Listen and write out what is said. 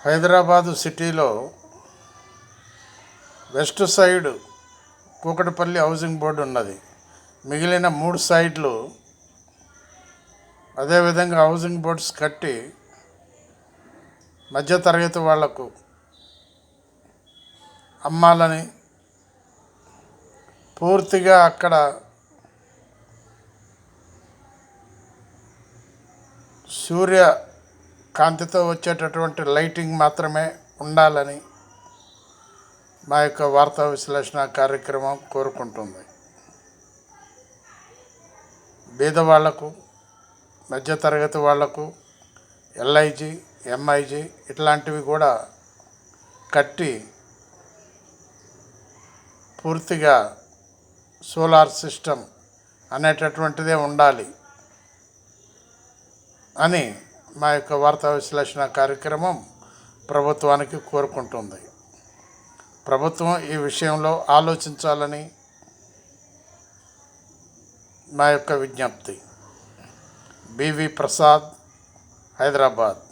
హైదరాబాదు సిటీలో west side Kukatpally housing board ఉన్నది. మిగిలిన 3 సైడ్లు అదేవిధంగా హౌసింగ్ బోర్డ్స్ కట్టి మధ్యతరగతి వాళ్లకు అమ్మాలని పూర్తిగా అక్కడ సూర్య కాంతితో వచ్చేటటువంటి లైటింగ్ మాత్రమే ఉండాలని మా యొక్క వార్తా విశ్లేషణ కార్యక్రమం కోరుకుంటుంది. బీదవాళ్లకు, మధ్యతరగతి వాళ్లకు ఎల్ఐజీ, ఎంఐజీ ఇట్లాంటివి కూడా కట్టి పూర్తిగా సోలార్ సిస్టమ్ అనేటటువంటిదే ఉండాలి అని మా యొక్క వార్తా విశ్లేషణ కార్యక్రమం ప్రభుత్వానికి కోరుకుంటుంది. ప్రభుత్వం ఈ విషయంలో ఆలోచించాలని మా యొక్క విజ్ఞప్తి. బివి ప్రసాద్, హైదరాబాద్.